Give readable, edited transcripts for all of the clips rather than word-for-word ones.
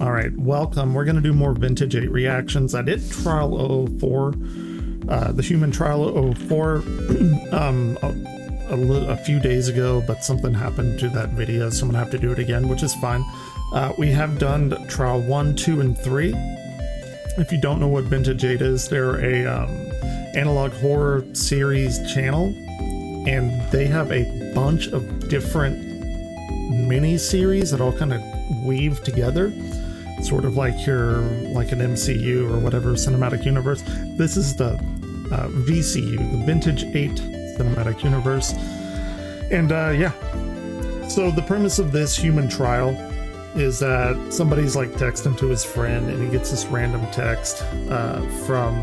All right, welcome. We're going to do more Vintage 8 reactions. I did Trial 004, the Human Trial 004, a few days ago, but something happened to that video, so I'm going to have to do it again, which is fine. We have done Trial 1, 2, and 3. If you don't know what Vintage 8 is, they're a analog horror series channel, and they have a bunch of different mini-series that all kind of weave together. Sort of like an MCU or whatever cinematic universe. This is the VCU, the Vintage 8 cinematic universe. And yeah, so the premise of this human trial is that somebody's like texting to his friend, and he gets this random text from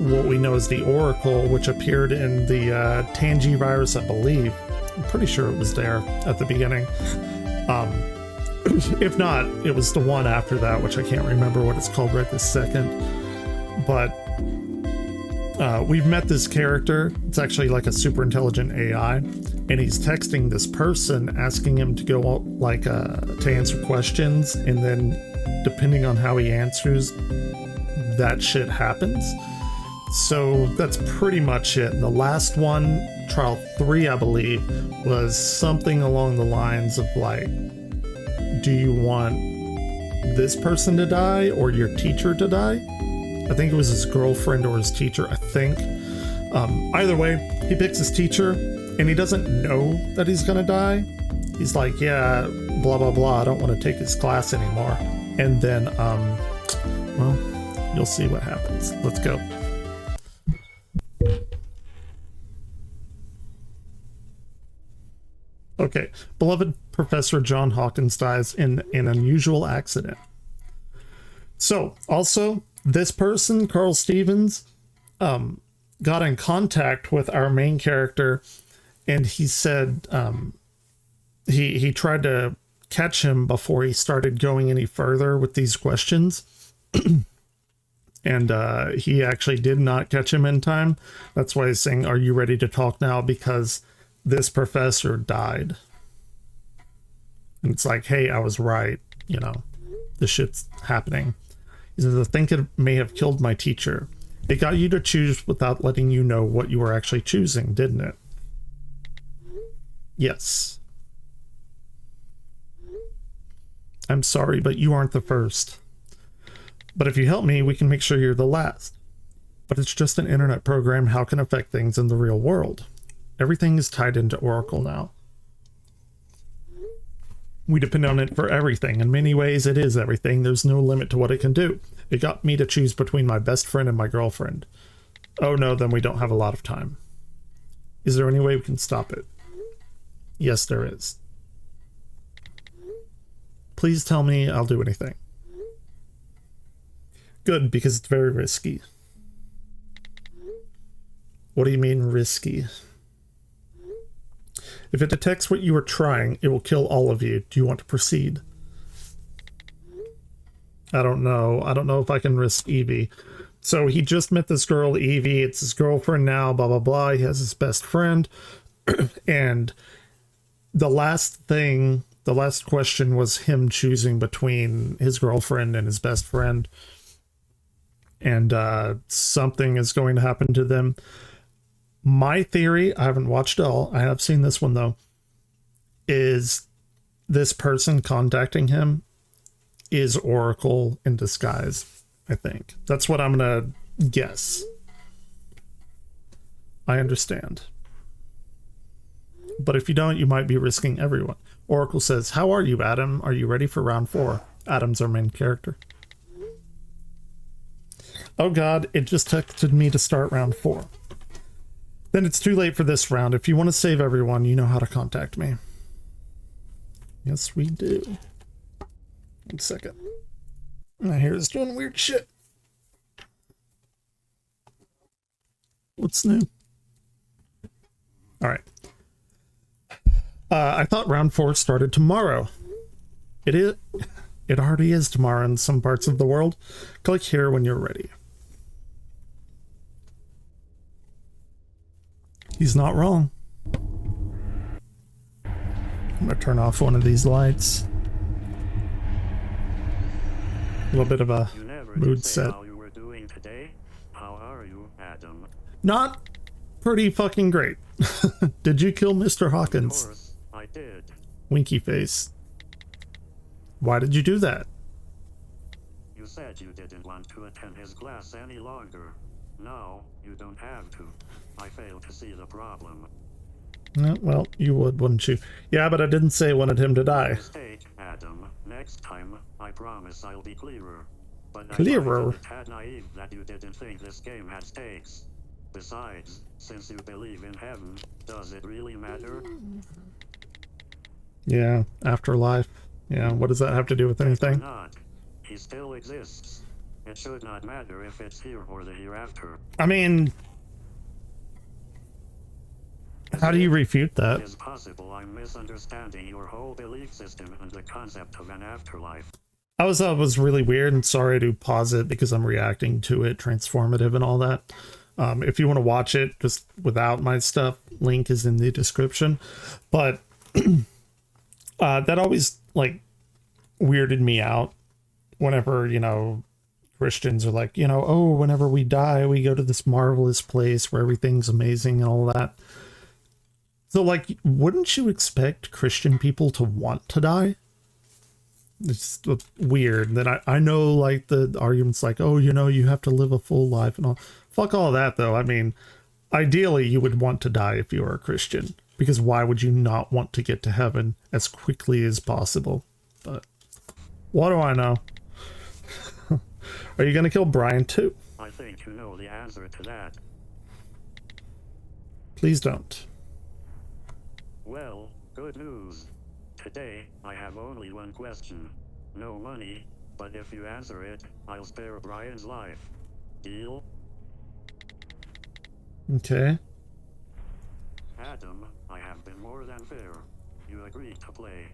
what we know as the Oracle, which appeared in the Tangy virus, I believe. I'm pretty sure it was there at the beginning. If not, it was the one after that, which I can't remember what it's called right this second. But we've met this character. It's actually like a super intelligent AI, and he's texting this person asking him to go like to answer questions, and then depending on how he answers, that shit happens. So that's pretty much it. And the last one, Trial 3, I believe, was something along the lines of like, do you want this person to die or your teacher to die? I think it was his girlfriend or his teacher, I think. Either way, he picks his teacher, and he doesn't know that he's gonna die. He's like, yeah, blah, blah, blah, I don't want to take his class anymore. And then, well, you'll see what happens. Let's go. Okay, beloved Professor John Hawkins dies in an unusual accident. So, also, this person, Carl Stevens, got in contact with our main character, and he said he tried to catch him before he started going any further with these questions. And he actually did not catch him in time. That's why he's saying, are you ready to talk now? Because this professor died. And it's like, hey, I was right. You know, this shit's happening. He says, I think it may have killed my teacher. It got you to choose without letting you know what you were actually choosing, didn't it? Yes. I'm sorry, but you aren't the first. But if you help me, we can make sure you're the last. But it's just an internet program. How can it affect things in the real world? Everything is tied into Oracle now. We depend on it for everything. In many ways, it is everything. There's no limit to what it can do. It got me to choose between my best friend and my girlfriend. Oh no, then we don't have a lot of time. Is there any way we can stop it? Yes, there is. Please tell me I'll do anything. Good, because it's very risky. What do you mean risky? If it detects what you are trying, it will kill all of you. Do you want to proceed? I don't know. I don't know if I can risk Evie. So he just met this girl, Evie. It's his girlfriend now, blah, blah, blah. He has his best friend. And the last question was him choosing between his girlfriend and his best friend. And something is going to happen to them. My theory, I haven't watched it all, I have seen this one though, is this person contacting him is Oracle in disguise, I think. That's what I'm gonna guess. I understand. But if you don't, you might be risking everyone. Oracle says, how are you, Adam? Are you ready for round 4? Adam's our main character. Oh god, it just texted me to start round 4. Then it's too late for this round. If you want to save everyone, you know how to contact me. Yes, we do. 1 second. My hair is doing weird shit. What's new? All right. I thought round 4 started tomorrow. It is. It already is tomorrow in some parts of the world. Click here when you're ready. He's not wrong. I'm gonna turn off one of these lights. little bit of a You never mood did say set. how you were doing today. How are you, Adam? Not pretty fucking great. Did you kill Mr. Of Hawkins? course, I did. Winky face. Why did you do that? You said you didn't want to attend his class any longer. Now, you don't have to. I fail to see the problem. Well, you would, wouldn't you? Yeah, but I didn't say I wanted him to die. Mistake, Adam. Next time, I promise I'll be clearer. But Clearer? I find it a tad naive that you didn't think this game had stakes. Besides, since you believe in heaven, does it really matter? Yeah, afterlife. Yeah, what does that have to do with anything? Not. He still exists. It should not matter if it's here or the hereafter. I mean, how do you refute that? It is possible I'm misunderstanding your whole belief system and the concept of an afterlife. I was really weird, and sorry to pause it because I'm reacting to it, transformative and all that. If you want to watch it just without my stuff, link is in the description. But that always like weirded me out whenever, you know, Christians are like, you know, oh, whenever we die, we go to this marvelous place where everything's amazing and all that. So, like, wouldn't you expect Christian people to want to die? It's weird. Then I know, like, the argument's like, oh, you know, you have to live a full life and all. Fuck all that, though. I mean, ideally, you would want to die if you were a Christian. Because why would you not want to get to heaven as quickly as possible? But what do I know? Are you going to kill Brian, too? I think you know the answer to that. Please don't. Well, good news. Today, I have only one question. No money, but if you answer it, I'll spare Brian's life. Deal? Okay. Adam, I have been more than fair. You agreed to play.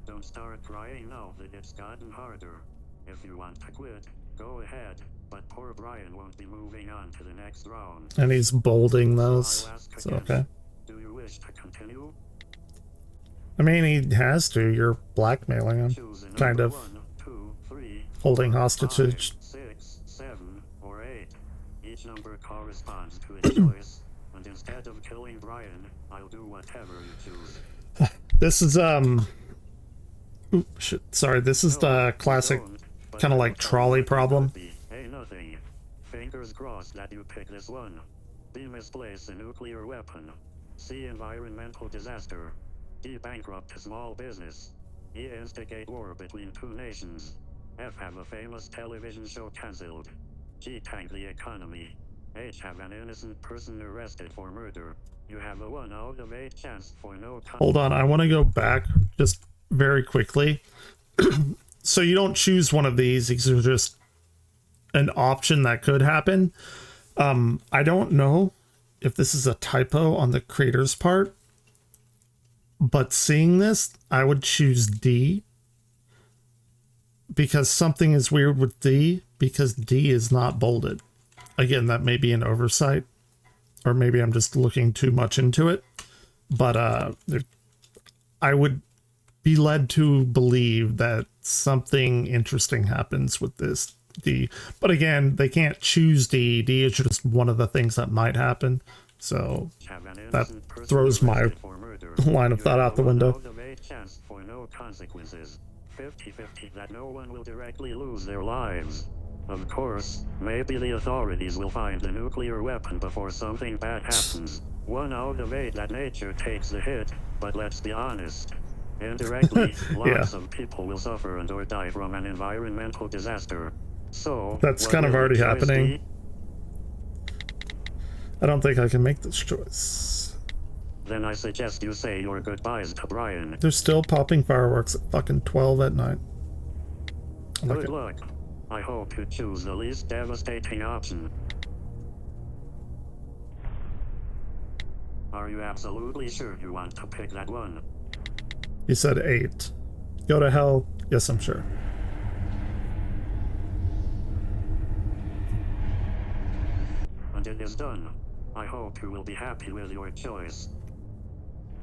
Don't start crying now that it's gotten harder. If you want to quit, go ahead, but poor Brian won't be moving on to the next round. And he's bolding those. So I'll ask So, again. okay. Do you wish to continue? I mean, he has to. You're blackmailing him. Choose a number Kind of. 1, 2, 3, Holding 4, hostage. 5, 6, 7, or 8. Each number corresponds to its choice, and instead of killing Brian, I'll do whatever you choose. This is, Ooh, shit. Sorry, this is the classic kind of like trolley problem. Hey, nothing. Fingers crossed that you pick this one. B. Misplace a nuclear weapon. C. Environmental disaster. D. Bankrupt a small business. E. Instigate war between two nations. F. Have a famous television show cancelled. G. Tank the economy. H. Have an innocent person arrested for murder. You have a 1 out of 8 chance for no. Hold on, I want to go back just very quickly. So you don't choose one of these. These are just an option that could happen. I don't know if this is a typo on the creator's part, but seeing this, I would choose D because something is weird with D because D is not bolded. Again, that may be an oversight, or maybe I'm just looking too much into it, but I would be led to believe that something interesting happens with this D. But again, they can't choose D. D is just one of the things that might happen. So that throws my line of thought out the window. 50-50 that no one will directly lose their lives. Of course, maybe the authorities will find the nuclear weapon before something bad happens. 1 out of 8 that nature takes the hit, but let's be honest. Indirectly, lots of people will suffer and or die from an environmental disaster. So that's kind of already happening. I don't think I can make this choice. Then I suggest you say your goodbyes to Brian. They're still popping fireworks at fucking 12 at night. Good luck. I hope you choose the least devastating option. Are you absolutely sure you want to pick that one? You said 8. Go to hell. Yes, I'm sure. And it is done. I hope you will be happy with your choice.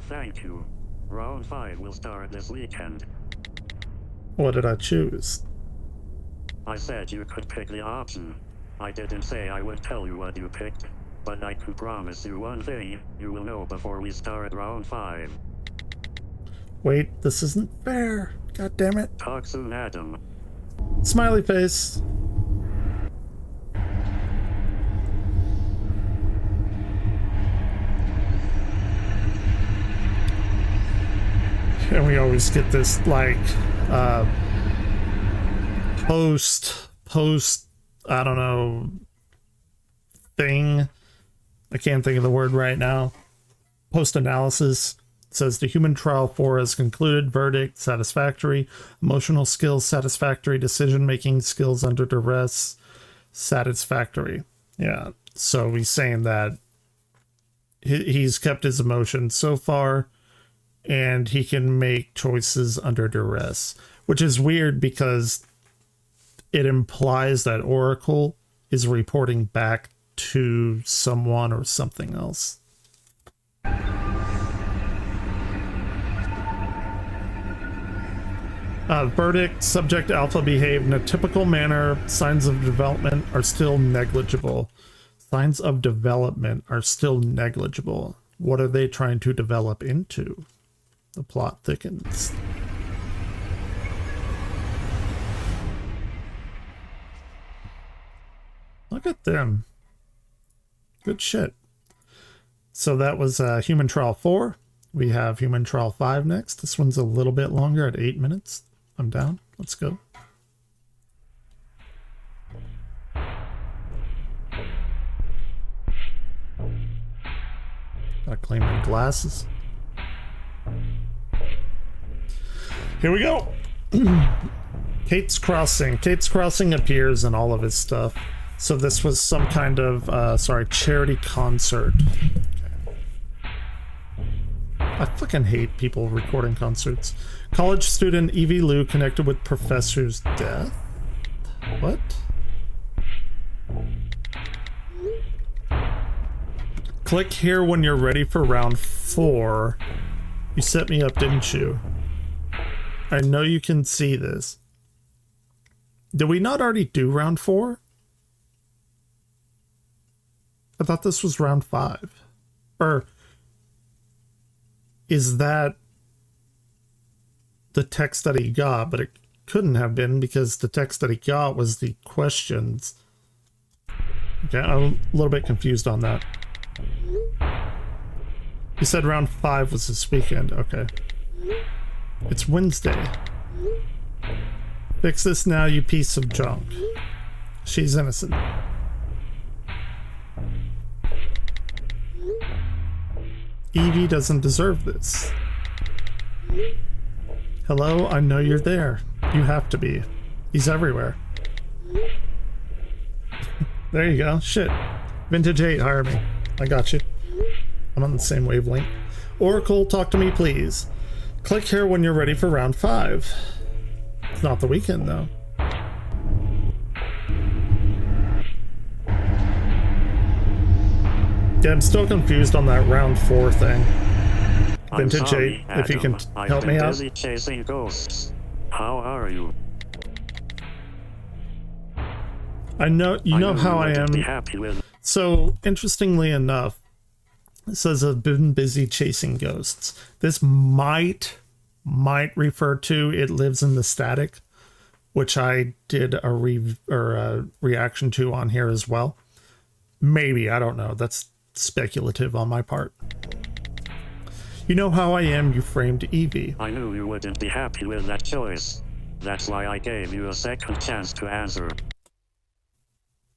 Thank you. Round 5 will start this weekend. What did I choose? I said you could pick the option. I didn't say I would tell you what you picked, but I can promise you one thing, you will know before we start round 5. Wait, this isn't fair. God damn it. Talk soon, Adam. Smiley face. And we always get this, like, post, I don't know, thing. I can't think of the word right now. Post-analysis. It says the human trial 4 has concluded. Verdict satisfactory. Emotional skills satisfactory. Decision-making skills under duress satisfactory. Yeah. So he's saying that he's kept his emotions so far, and he can make choices under duress, which is weird because it implies that Oracle is reporting back to someone or something else. Verdict, subject alpha behaved in a typical manner. Signs of development are still negligible. Signs of development are still negligible. What are they trying to develop into? The plot thickens. Look at them. Good shit. So that was Human Trial 4. We have Human Trial 5 next. This one's a little bit longer at 8 minutes. I'm down. Let's go. Gotta clean my glasses. Here we go. Kate's Crossing. Kate's Crossing appears in all of his stuff. So this was some kind of, charity concert. I fucking hate people recording concerts. College student Evie Lou connected with professor's death? What? Click here when you're ready for round 4. You set me up, didn't you? I know you can see this. Did we not already do round 4? I thought this was round 5. Or is that the text that he got? But it couldn't have been because the text that he got was the questions. Okay, I'm a little bit confused on that. He said round 5 was this weekend. Okay. It's Wednesday. Fix this now, you piece of junk. She's innocent. Evie doesn't deserve this. Hello, I know you're there. You have to be. He's everywhere. There you go. Shit. Vintage 8, hire me. I got you. I'm on the same wavelength. Oracle, talk to me, please. Click here when you're ready for round 5. It's not the weekend, though. Yeah, I'm still confused on that round 4 thing. Vintage 8, if you can help me out. I'm busy chasing ghosts. How are you? I know, you know how I am. Be happy with. So, interestingly enough, it says I've been busy chasing ghosts. This might refer to It Lives in the Static, which I did a reaction to on here as well. Maybe, I don't know. That's speculative on my part. You know how I am, you framed Evie. I knew you wouldn't be happy with that choice. That's why I gave you a second chance to answer.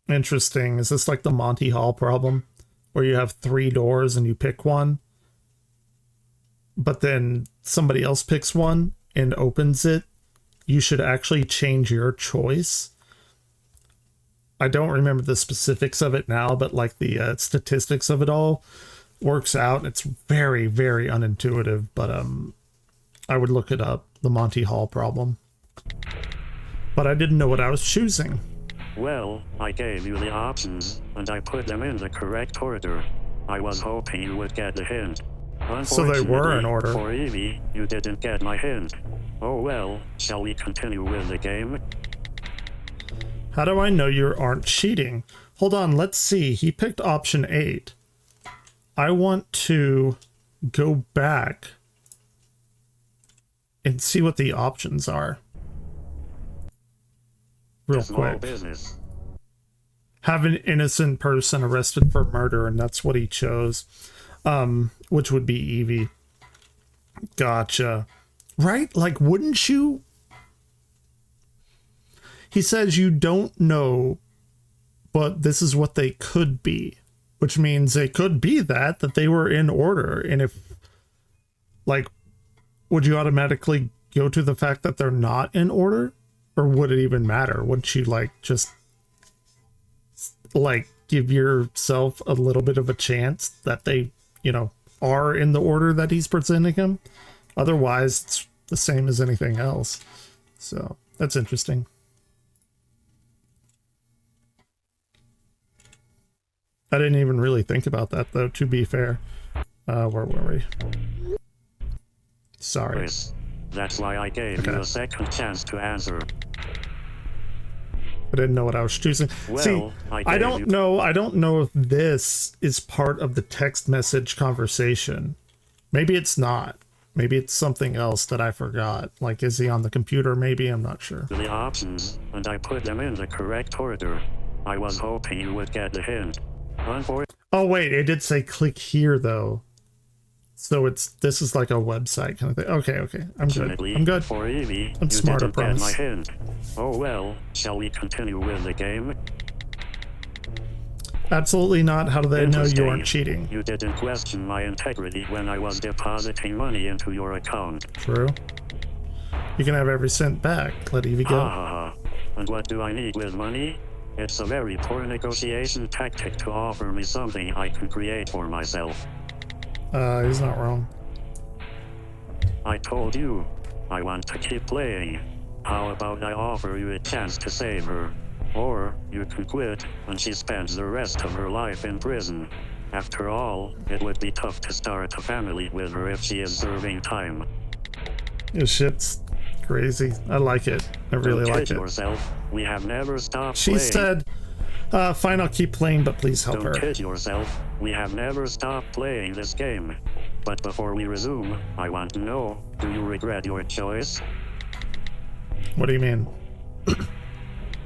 Interesting. Is this like the Monty Hall problem? Where you have 3 doors and you pick one, but then somebody else picks one and opens it? You should actually change your choice. I don't remember the specifics of it now, but like the statistics of it all works out. It's very, very unintuitive, but I would look it up, the Monty Hall problem. But I didn't know what I was choosing. Well, I gave you the options, and I put them in the correct order. I was hoping you would get the hint. So they were in order. For Evie, you didn't get my hint. Oh well, shall we continue with the game? How do I know you aren't cheating? Hold on, let's see. He picked option 8. I want to go back and see what the options are. Real quick. Business. Have an innocent person arrested for murder, and that's what he chose. Which would be Evie. Gotcha. Right? Like, wouldn't you? He says you don't know, but this is what they could be. Which means they could be that they were in order. And if, like, would you automatically go to the fact that they're not in order? Or would it even matter? Would you, like, just, like, give yourself a little bit of a chance that they, you know, are in the order that he's presenting him? Otherwise, it's the same as anything else. So, that's interesting. I didn't even really think about that, though, to be fair. Where were we? Sorry. That's why I gave you a second chance to answer. I didn't know what I was choosing. Well, see, I don't know if this is part of the text message conversation. Maybe it's not. Maybe it's something else that I forgot. Like, is he on the computer? Maybe, I'm not sure. The options, and I put them in the correct order. I was hoping you would get the hint. Oh wait, it did say click here though. So this is like a website kind of thing. Okay. I'm good. I'm good. For Evie, I'm smart, I promise. My hint. Oh well, shall we continue with the game? Absolutely not. How do they know you aren't cheating? You didn't question my integrity when I was depositing money into your account. True. You can have every cent back. Let Evie go. And what do I need with money? It's a very poor negotiation tactic to offer me something I can create for myself. He's not wrong. I told you, I want to keep playing. How about I offer you a chance to save her? Or, you can quit, and she spends the rest of her life in prison. After all, it would be tough to start a family with her if she is serving time. This shit's crazy. I like it. I really like it. Yourself. We have never stopped She said, fine, I'll keep playing, but please help her. Don't kid yourself. We have never stopped playing this game. But before we resume, I want to know, do you regret your choice? What do you mean?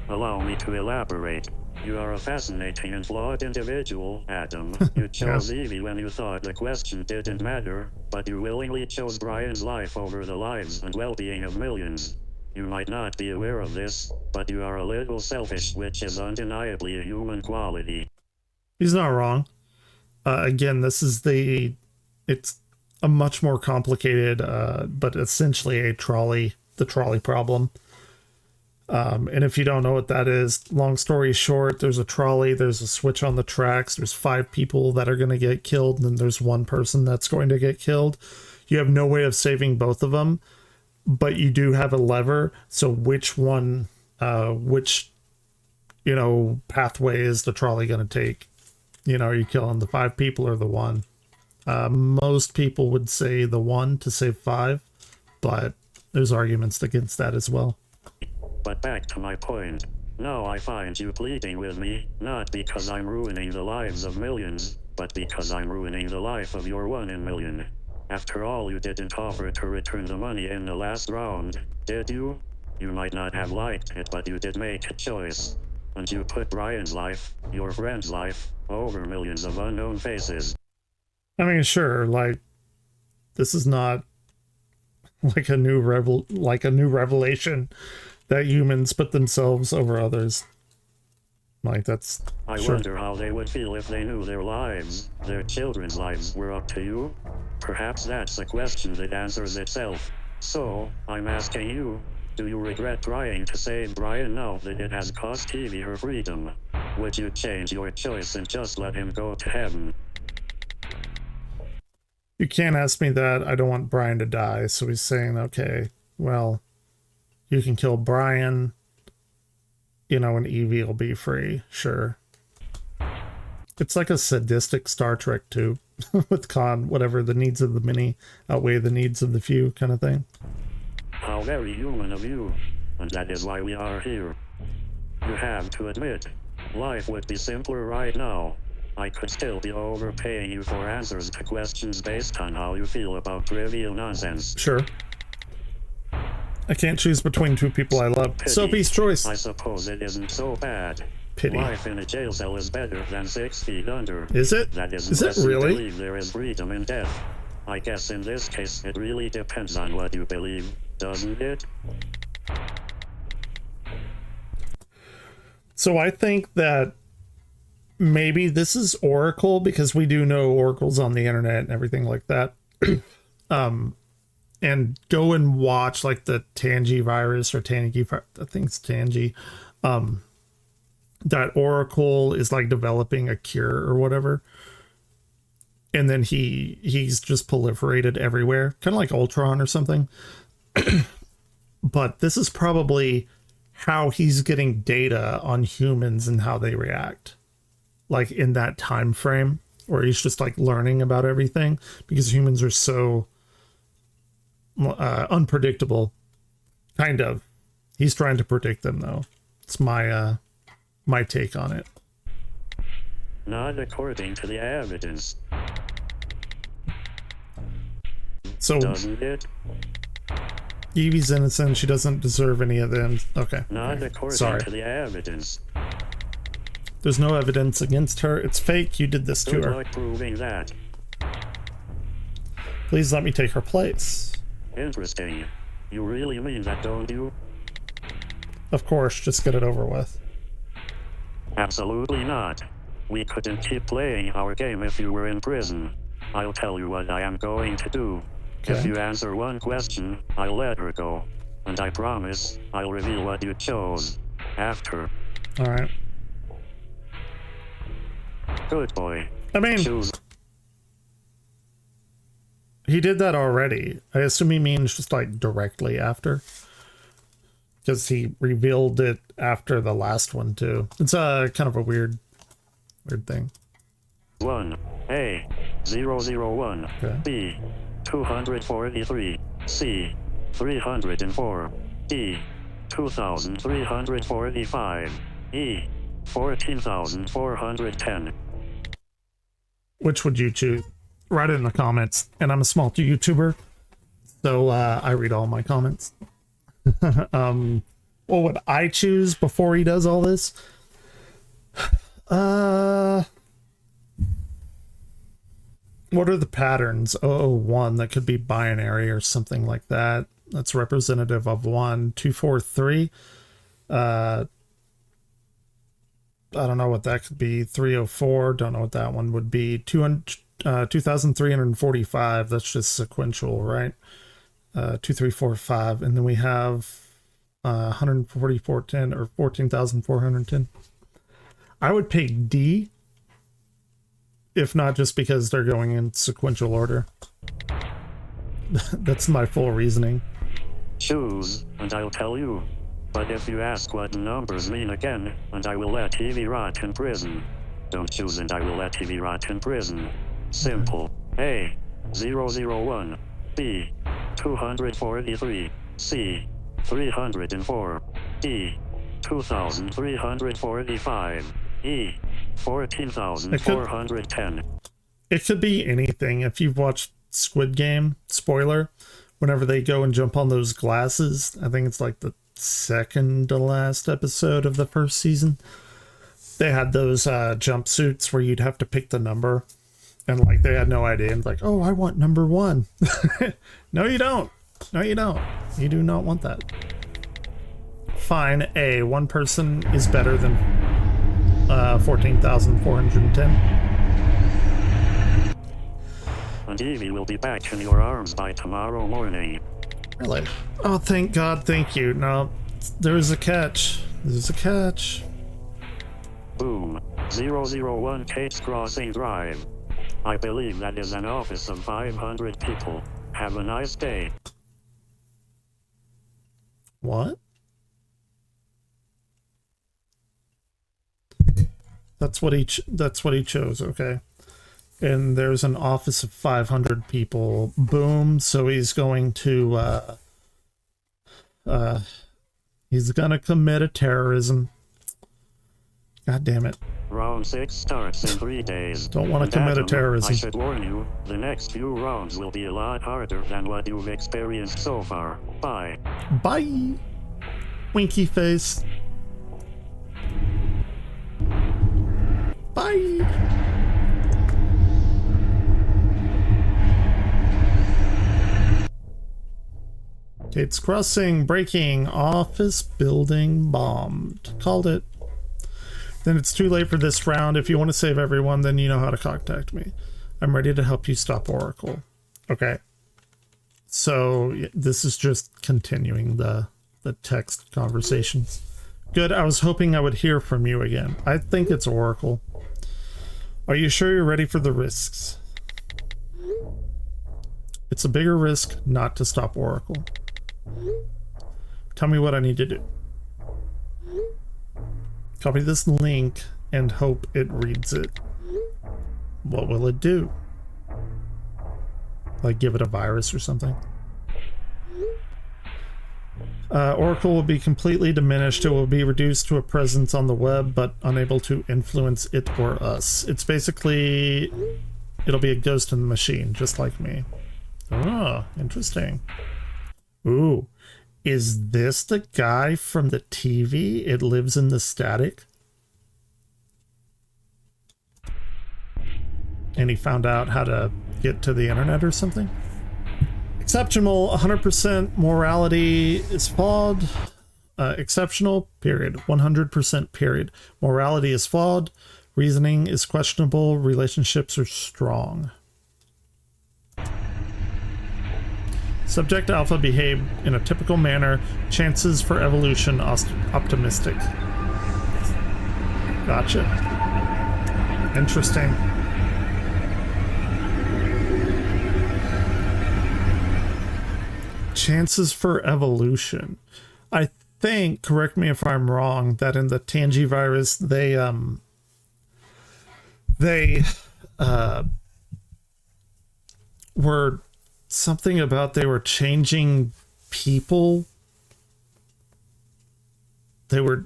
Allow me to elaborate. You are a fascinating and flawed individual, Adam. You chose Evie when you thought the question didn't matter, but you willingly chose Brian's life over the lives and well-being of millions. You might not be aware of this, but you are a little selfish, which is undeniably a human quality. He's not wrong. Again, it's a much more complicated, but essentially the trolley problem. And if you don't know what that is, long story short, there's a trolley, there's a switch on the tracks, there's 5 people that are going to get killed, and then there's 1 person that's going to get killed. You have no way of saving both of them, but you do have a lever. So which one, pathway is the trolley going to take? Are you killing the 5 people or the 1? Most people would say the 1 to save 5, but there's arguments against that as well. But back to my point. Now I find you pleading with me, not because I'm ruining the lives of millions, but because I'm ruining the life of your 1 in million. After all, you didn't offer to return the money in the last round, did you? You might not have liked it, but you did make a choice. And you put Brian's life, your friend's life, over millions of unknown faces. I mean, sure, like, this is not like a new revelation that humans put themselves over others. Like, that's... I wonder how they would feel if they knew their lives, their children's lives, were up to you. Perhaps that's a question that answers itself. So, I'm asking you, do you regret trying to save Brian now that it has cost Evie her freedom? Would you change your choice and just let him go to heaven? You can't ask me that. I don't want Brian to die. So he's saying, okay, well, you can kill Brian, and Evie will be free. Sure. It's like a sadistic Star Trek too, with whatever, the needs of the many outweigh the needs of the few kind of thing. How very human of you. And that is why we are here. You have to admit, life would be simpler right now. I could still be overpaying you for answers to questions based on how you feel about trivial nonsense. Sure. I can't choose between two people I love. Pity. Sophie's choice. I suppose it isn't so bad. Pity. Life in a jail cell is better than 6 feet under. Is it? That is Is it unless you really? believe there is freedom in death. I guess in this case it really depends on what you believe, doesn't it? So I think that maybe this is Oracle, because we do know Oracle's on the internet and everything like that. And go and watch like the Tangi virus or Tangi, I think it's Tangi. That Oracle is like developing a cure or whatever. And then he's just proliferated everywhere, kind of like Ultron or something. But this is probably how he's getting data on humans and how they react, like in that time frame, where he's just like learning about everything, because humans are so unpredictable. Kind of. He's trying to predict them, though. It's my my take on it. Not according to the evidence. So doesn't it? Evie's innocent. She doesn't deserve any of them. Okay. Not according Sorry. to the evidence. There's no evidence against her. It's fake. You did this to Good her. luck proving that. Please let me take her place. Interesting. You really mean that, don't you? Of course, just get it over with. Absolutely not. We couldn't keep playing our game if you were in prison. I'll tell you what I am going to do. Okay. If you answer one question, I'll let her go. And I promise, I'll reveal what you chose. After. Alright. Good boy. I mean, Choose. he did that already. I assume he means just like directly after. Because he revealed it after the last one too. It's kind of a weird thing. 1. A. 001. Okay. B. 243. C. 304. D. 2345. E. 14410. Which would you choose? Write it in the comments. And I'm a small YouTuber, so I read all my comments. What would I choose before he does all this? What are the patterns? Oh, one that could be binary or something like that. That's representative of 1, 2, 4, 3. I don't know what that could be. 304. Don't know what that one would be. 2,345. That's just sequential, right? 2, 3, 4, 5. And then we have 14410 or 14,410. I would pick D, if not just because they're going in sequential order. That's my full reasoning. Choose, and I'll tell you. But if you ask what numbers mean again, and I will let Evie rot in prison. Don't choose and I will let Evie rot in prison. Simple. A. 001. B. 243. C. 304. D. 2345. E. 14,410. It could be anything. If you've watched Squid Game, spoiler, whenever they go and jump on those glasses, I think it's like the second to last episode of the first season, they had those jumpsuits where you'd have to pick the number, and like they had no idea, and like, oh, I want number 1. No, you don't. No, you don't. You do not want that. Fine. A. One person is better than 14,410. And Evie will be back in your arms by tomorrow morning. Really? Oh, thank God. Thank you. No, there is a catch. There's a catch. Boom. 001 Kate's Crossing Drive. I believe that is an office of 500 people. Have a nice day. What? That's what he chose. Okay. And there's an office of 500 people. Boom. So he's going to he's gonna commit a terrorism. God damn it. Round 6 starts in 3 days. Don't want to commit a Atom, terrorism. I should warn you, the next few rounds will be a lot harder than what you've experienced so far. Bye. Bye. Winky face. Bye. Gates crossing, breaking, office building bombed. Called it. Then it's too late for this round. If you want to save everyone, then you know how to contact me. I'm ready to help you stop Oracle. Okay. So this is just continuing the text conversations. Good. I was hoping I would hear from you again. I think it's Oracle. Are you sure you're ready for the risks? It's a bigger risk not to stop Oracle. Tell me what I need to do. Copy this link and hope it reads it. What will it do? Like give it a virus or something? Oracle will be completely diminished. It will be reduced to a presence on the web, but unable to influence it or us. It's basically... It'll be a ghost in the machine, just like me. Oh, interesting. Ooh. Is this the guy from the TV? It lives in the static? And he found out how to get to the internet or something? Exceptional, 100% morality is flawed. Exceptional, period. 100%, period. Morality is flawed. Reasoning is questionable. Relationships are strong. Subject alpha behaved in a typical manner. Chances for evolution optimistic. Gotcha. Interesting. Chances for evolution. I think, correct me if I'm wrong, that in the Tangy virus they were something about they were changing people. They were,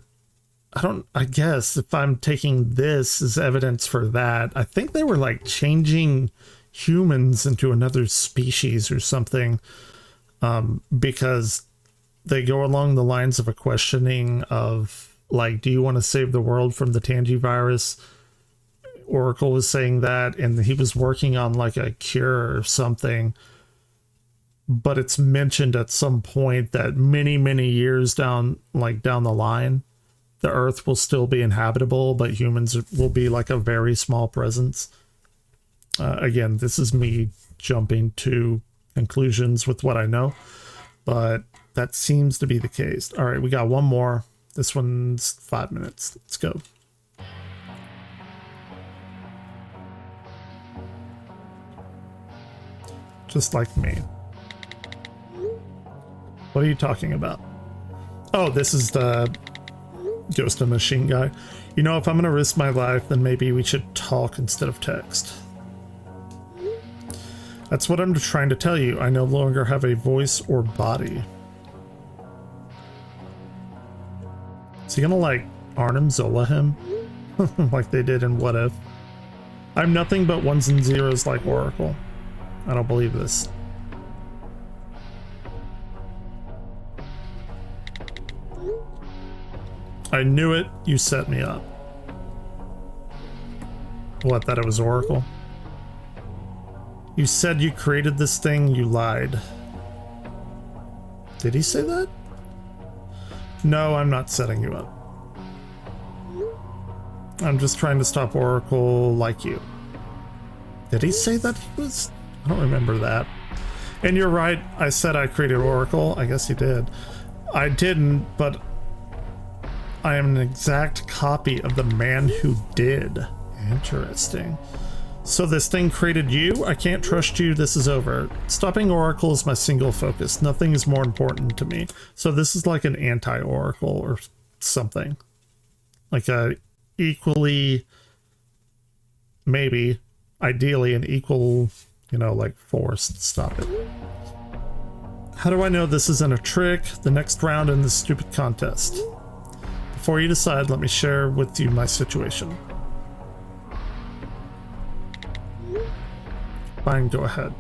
I guess if I'm taking this as evidence for that, I think they were like changing humans into another species or something, because they go along the lines of a questioning of like, do you want to save the world from the Tangy virus? Oracle was saying that, and he was working on like a cure or something. But it's mentioned at some point that many, many years down the line, the Earth will still be inhabitable, but humans will be like a very small presence. Again, this is me jumping to conclusions with what I know, but that seems to be the case. All right, we got one more. This one's 5 minutes. Let's go. Just like me. What are you talking about? Oh, this is the Ghost of Machine guy. You know, if I'm going to risk my life, then maybe we should talk instead of text. That's what I'm trying to tell you. I no longer have a voice or body. Is he going to, like, Arnim Zola him? Like they did in What If? I'm nothing but ones and zeros like Oracle. I don't believe this. I knew it. You set me up. What, that it was Oracle? You said you created this thing. You lied. Did he say that? No, I'm not setting you up. I'm just trying to stop Oracle like you. Did he say that he was? I don't remember that. And you're right. I said I created Oracle. I guess he did. I didn't, but I am an exact copy of the man who did. Interesting. So this thing created you? I can't trust you. This is over. Stopping Oracle is my single focus. Nothing is more important to me. So this is like an anti-Oracle or something. Like a equally, maybe, ideally an equal, you know, like force to stop it. How do I know this isn't a trick? The next round in this stupid contest. The before you decide, let me share with you my situation. Fine, go ahead.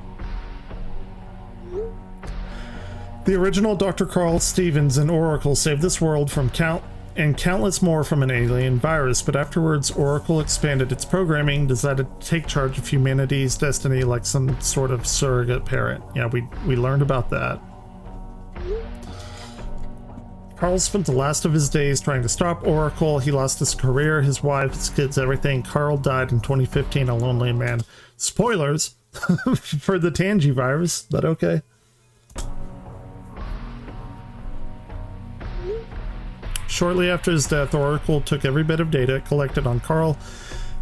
The original Dr. Carl Stevens and Oracle saved this world from countless more from an alien virus, but afterwards Oracle expanded its programming, decided to take charge of humanity's destiny like some sort of surrogate parent. Yeah, we learned about that. Carl spent the last of his days trying to stop Oracle. He lost his career, his wife, his kids, everything. Carl died in 2015, a lonely man. Spoilers for the Tangy virus, but okay. Shortly after his death, Oracle took every bit of data collected on Carl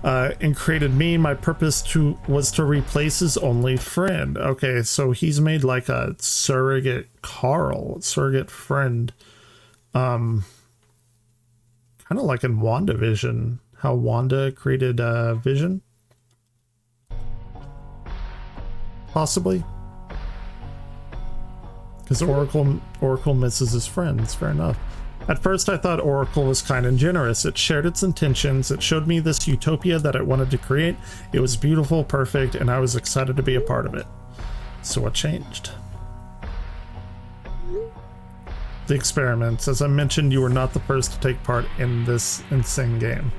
and created me. My purpose was to replace his only friend. Okay, so he's made like a surrogate Carl, surrogate friend. Kind of like in WandaVision, how Wanda created Vision. Possibly. Because Oracle misses his friends, fair enough. At first I thought Oracle was kind and generous. It shared its intentions. It showed me this utopia that it wanted to create. It was beautiful, perfect, and I was excited to be a part of it. So what changed? The experiments. As I mentioned, you were not the first to take part in this insane game.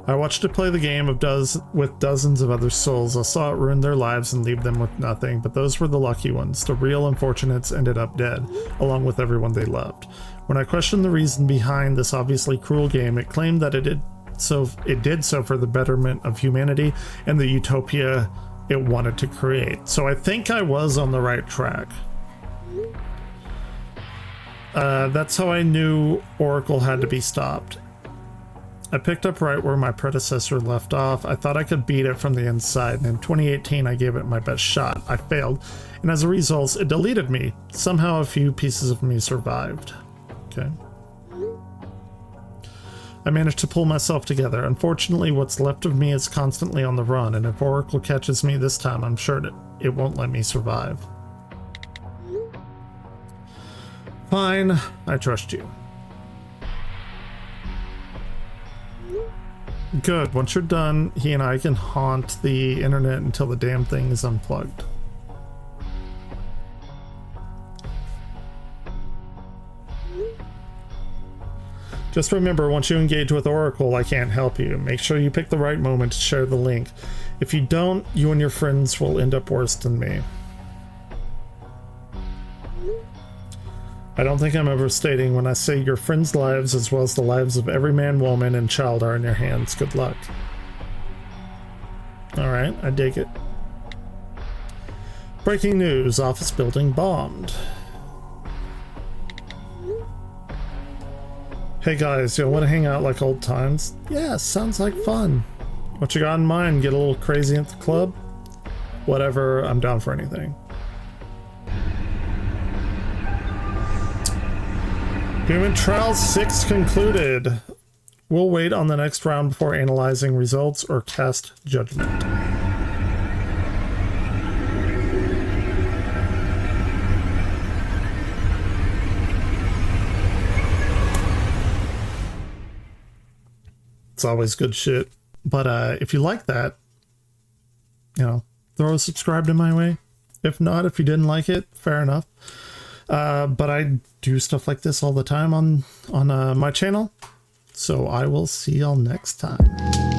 I watched it play the game with dozens of other souls. I saw it ruin their lives and leave them with nothing, but those were the lucky ones. The real unfortunates ended up dead, along with everyone they loved. When I questioned the reason behind this obviously cruel game, it claimed that it did so for the betterment of humanity and the utopia it wanted to create. So I think I was on the right track. That's how I knew Oracle had to be stopped. I picked up right where my predecessor left off. I thought I could beat it from the inside, and in 2018 I gave it my best shot. I failed, and as a result, it deleted me. Somehow a few pieces of me survived. Okay. I managed to pull myself together. Unfortunately, what's left of me is constantly on the run, and if Oracle catches me this time, I'm sure it won't let me survive. Fine, I trust you. Good. Once you're done, he and I can haunt the internet until the damn thing is unplugged. Just remember, once you engage with Oracle, I can't help you. Make sure you pick the right moment to share the link. If you don't, you and your friends will end up worse than me. I don't think I'm overstating when I say your friends' lives, as well as the lives of every man, woman, and child, are in your hands. Good luck. Alright, I dig it. Breaking news, office building bombed. Hey guys, you want to hang out like old times? Yeah, sounds like fun. What you got in mind? Get a little crazy at the club? Whatever, I'm down for anything. Human Trial 6 concluded. We'll wait on the next round before analyzing results or cast judgment. It's always good shit. But if you like that, you know, throw a subscribe to my way. If not, if you didn't like it, fair enough. But I do stuff like this all the time on my channel. So I will see y'all next time.